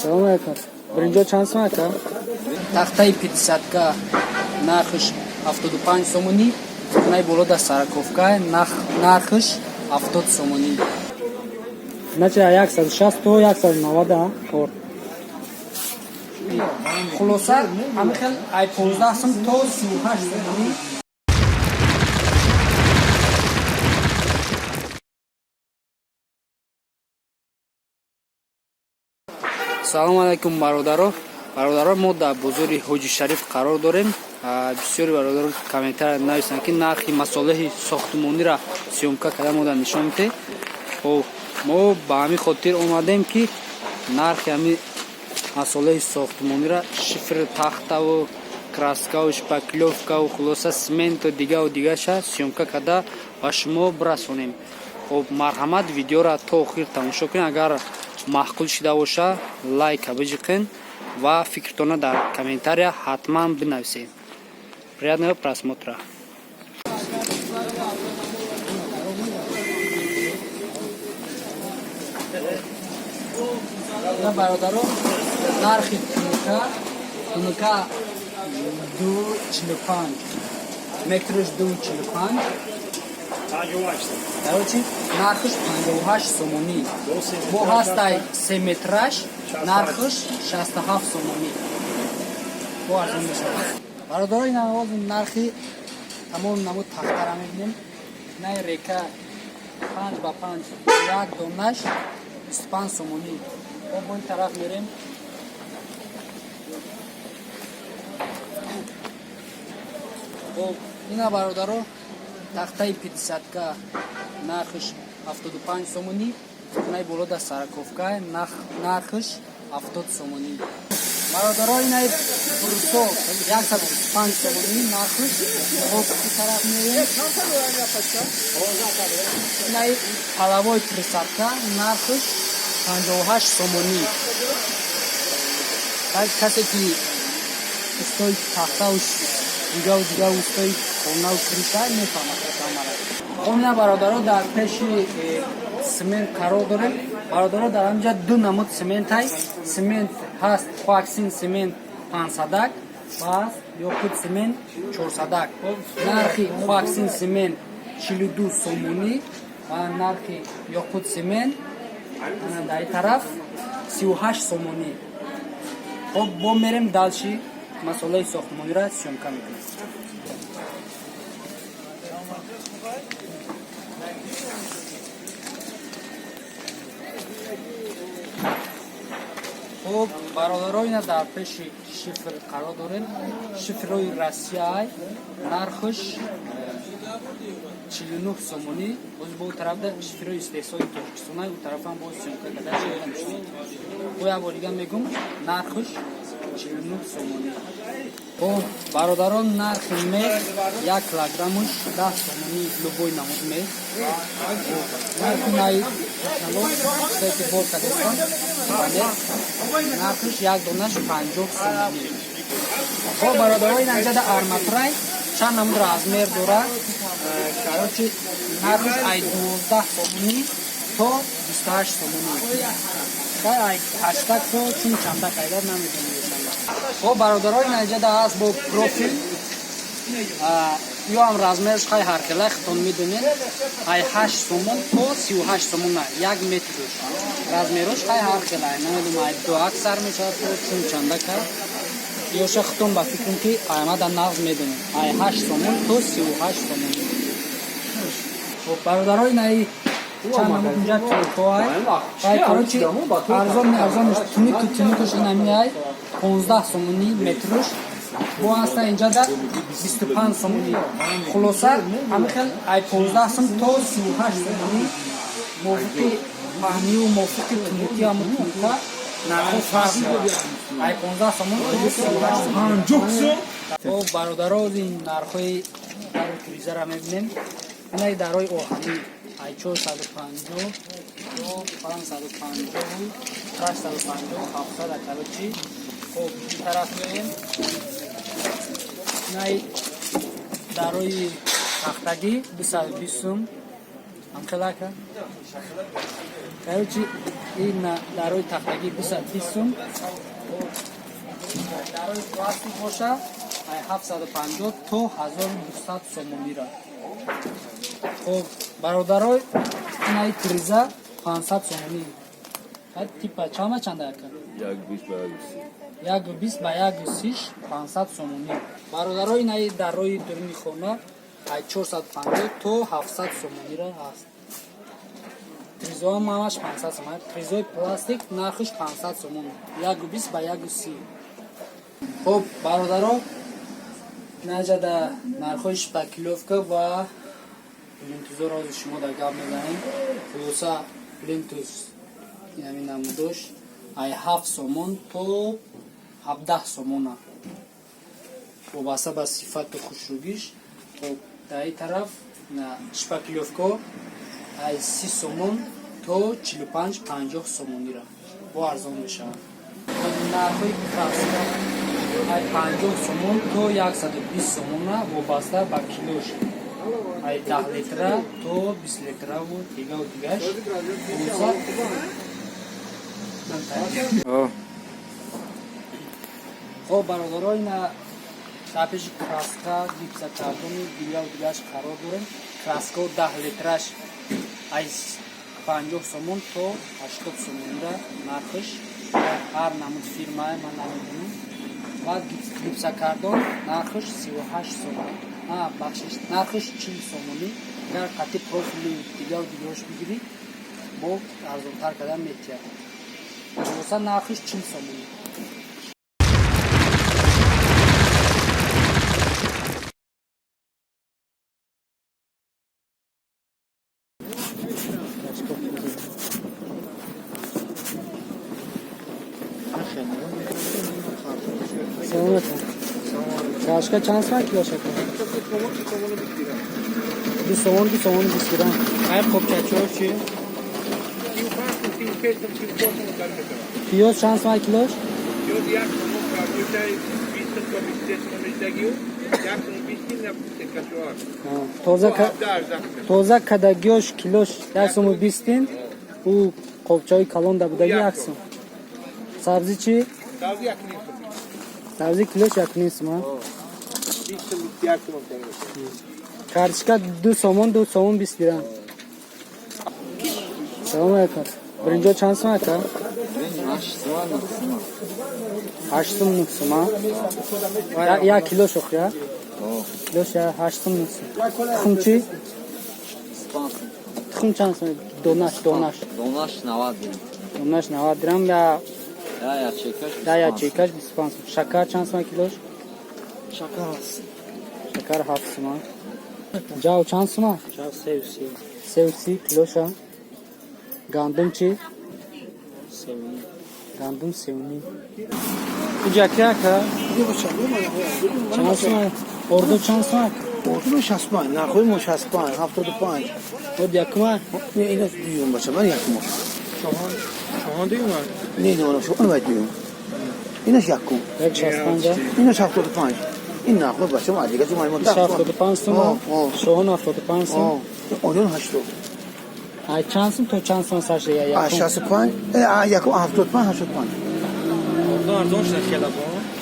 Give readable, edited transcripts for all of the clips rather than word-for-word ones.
Салом алейкум. Бринҷо чанд сом ака? Тахтаи 500ка нархш 75 сомонӣ. Най боло да сараковка нархш 70 сомонӣ. Значи 160 то 190 кор. Хулоса ҳамин хел ай 15 сом то 38 сомонӣ. Салом алейкум бародаро. Бародаро, мо дар бозори Ҳоҷи Шариф қарор дорем. Бисёри бародаро комментария нависанд ки нархи масолиҳи сохтмонира сёмка карда мода нишон медиҳем. Хоб мо ба ҳамин хотир омадем ки нархи ҳамин масолиҳи сохтмонира шифр тахтаву краскаву шпаклёвкаву хулоса сементу дигаша сёмка карда ба шумо бирасонем. Хоб марҳамат видеоро то охир тамошо кунед. Агар маъқул шуда боша лайка биҷиқен ва фикртона дар комментария ҳатман бинависед. Приятного просмотра. Бародаро, нархи тунука 245 метрш 245. Короче, нархш 58 сомонӣ. Бо ҳастай 3 метраш нархш 67 сомонӣ. Бо арзон мешавад. Бародаро, ин нархи тамом намуд тахтара мебинем. Най река 5 ба 5 як донаш 25 сомонӣ. Бо ин тараф мерем. Ина бародаро, тахтаи 50ка нархш 75 сомонӣ. Най боло да сараковка нархш 70 сомонӣ. Бародаро, инай брусо 125 сомонӣ нархш. Хоб ки тараф мерем. Инай палавои 300ка нархш 58 сомонӣ. Касе ки устои тахтау дигав устои хонау криша мефаҳмад камара. Омина бародаро, дар пеши семент қарор дорем. Бародаро, дар ҳамҷа ду намуд семент ҳаст. Семент ҳаст коаксин семент 500 ва ёқут семент 400. Нархи коаксин семент 42 сомонӣ ва нархи ёқут семент дар ин тараф 38 сомонӣ. Хоб бо мерем далши масъулаи сохтмониро сёмка мекунем. Хоб бародаро, ина дар пеши шифр қарор дорем. Шифрои Россияй нархш 49 сомонӣ. Боз бо тарафда шифрои истеҳсоли Тоҷикистона у тарафам бо сёмка карда шуда мешавад. Бо як бор дига мегум нархш 49 сомонӣ. Хоб бародаро, нархи мех 1 килограммаш 10 сомонӣ любой намуд мех. Нархи най секи бор кадестон нархш 1 донаш 50 сомонӣ. Хоб бародаро, ин анҷа да арматурай чанд намуд размер дорад. Короче, нархш ай 12 сомонӣ то 28 сомонӣ. Ай 8 то чун чанда кайдад намедонам. Хоб бародаро, ин анҷа да аст бо профил. Ё ам размерш хай ҳархела хитон медонед. Ай 8 сомон то 38 сомон 1 метрш. Размерош хай ҳархела. Намедонам ай 2 аксар мешавад то чун чанда кайд. Ёша хитон ба фикрам ки аймада нағз медонем. Ай 8 сомон то 38 сомон. Хоб бародаро, ин ай чанд намуд инҷа тӯфоай. Ай короче арзонш тунукаш ин ами ай 15 сомонӣ метрш. Бо аста инҷа да 25 сомонӣ. Хулоса ҳамин хел ай 15 сом то 38 сомонӣ. мувофиқи паҳниву мувофиқи тунуки ҳамун тунука нархи фарқ дорад. Ай 15 сомон то 38 сомон. Хоб бародаро, ин нархҳои дарои кризара мебинем. Инаи дарои оҳанӣ ай 450 то 550 650 700 короче. Хоб ин тараф мерем. Инай дарои тахтагӣ 220 сум. Ҳамхелака Короче, این دروی تختگی 20 سوم دروی پلاستیک باشه 750 تا 1200 سوم میره. خب برادرای این تریزا 500 سومی. هر تیپا چما چنده اکن؟ 120 با 130 500 سومی. برادرای این دروی درمی خونه 450 تا 700 سومی را هست. تریزو هم همش 500 سومی. تریزوی پلاستیک نرخش 500 سومی. 120 با 130. خب برادرها نجده نرخش با کیلوفکه و پلینتوزو را شما در گاب میزنیم. خلوصا پلینتوز این همین نمودش 7 سومون تو 17 سومونه وابسته به صفت و خوشروگیش. خب در این طرف شپکیلوفکو 30 سومون تو 45-50 سومونی را با ارزان میشه. نرخوی پرسیده 50 سومون تو 120 سومون را وابسته به کیلوش 10 لیتره تو 20 لیتره و دیگه و دیگهش. خب برادرها این شپش کراسکا گیپسا کردونی دیگه و دیگهش قرار داریم. کراسکا 10 لیترش 50 سومون تو 80 سومون را نرخش هر نمود فیرمای من نمیدونم. و گیپسا کردون نرخش 38 سومون. بخشش نرخش 40 سومونی. اگر قطعی پروفیلی دیگه و دیگهش بگیری با ارزانتر کردن میتیه. مثلا نرخش 40 سومونی. Kaşka çans var kilo şaka. Bir soğan 20 lira. Hayır kopça çok şey. Kilo şans var kilo. Toza kada göş kilo yaksumu 20 bin. Bu kopçayı kalon da bu da yaksın. Sabzi çi? Sabzi yakın. Sabzi kilo yakın ismi. Karşıka 2 somon 20 lira. Selam aleyküm. Birinci şans var ka? Haştım nüksuma. Ya kilo şok ya. Kilo ya haştım nüksum. Tıkımçı? Tıkım şans var. Donaş. Donaş 90 diram ya. Ya çekaş bir sponsor. Şakar şans var kilo. Şakar hafsıma. Cao şansıma. Cao sevsi. Sevsi kiloşa. Gandum çi. Sevni. Gandum sevni. Kucak ya ka. Şansıma. Orada şansıma. Orada 65. Nakoy mu 65. 75. O yakma. Ne ina duyuyorum başa ben yakma. Şohan duyuyor mu? Ne ona şu onu duyuyorum. İna yakma. Pek şanslanca. İna 75. İna nakoy başa var diye cuma mı? 75 suma. Şohan 75 suma. Onun haşto. Ay şansım to şansın saçı ya yakma. Aşağısı pan. Yakma 75 85. Orada ardon şuna xela bu.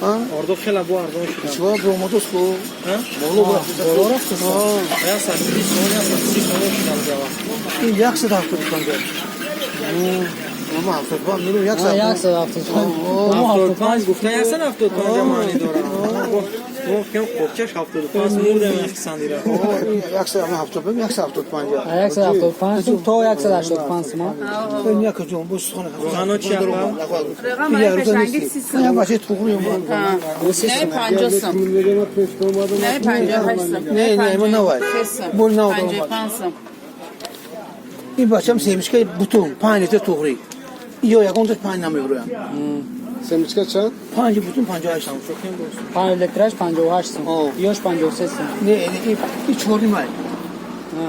Ha? Orada xela bu ardon şuna. Çuva bromodos ko. Ha? Molu bırak. Doğru haklısın. Ya saçı sonra şuna cevap. İyi yaksa da 75. Ama 75 milyon yaksa. Ha yaksa hafta sonu. Ama 75 gufta yasan 75 mani dora. Bu kim kopçaş 75 mur demek sandira. Yaksa ama 75 yaksa 75. Ayaksa hafta pansu to yaksa 85 suma. Ben yakacağım bu sonra. Zano çapa. رقم پشنگی 300 Ya başı tuğruyum. نه 50 نه 58 Ne var? Bu ne oldu? 55 Bir başım sevmişke buton, panete tuğruy. İyi ya kontur pan namıyorum. Semiçka çan? Pancı buton pancı açtım. 5 litraj 58 suma. Yoş 56 suma. Ne bir çorum var.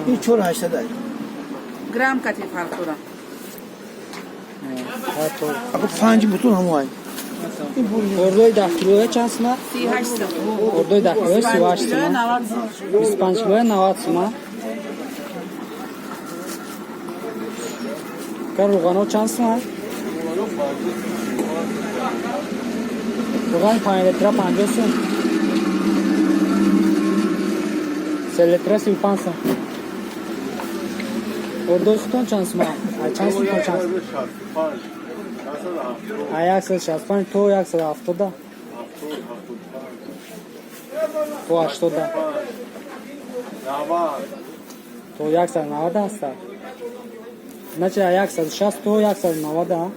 Bir çor açtı da. گرم کتی فرق دارم Ha to. Abi pancı buton ham var. Orada 10 kiloya şans mı? 38 Orada 10 kiloya 38 کیلو suma. 90 25 kiloya 90 suma. Ka روغنا چند سومن؟ روغن 5 لیتر 50 سوم. 3 لیتر 35 سوم. اردوی خودتون چند سومن؟ چند سوم تو چند سوم؟ 165 تو 170 تو 80 تو 190 هست نه چه 160 تو 190 ها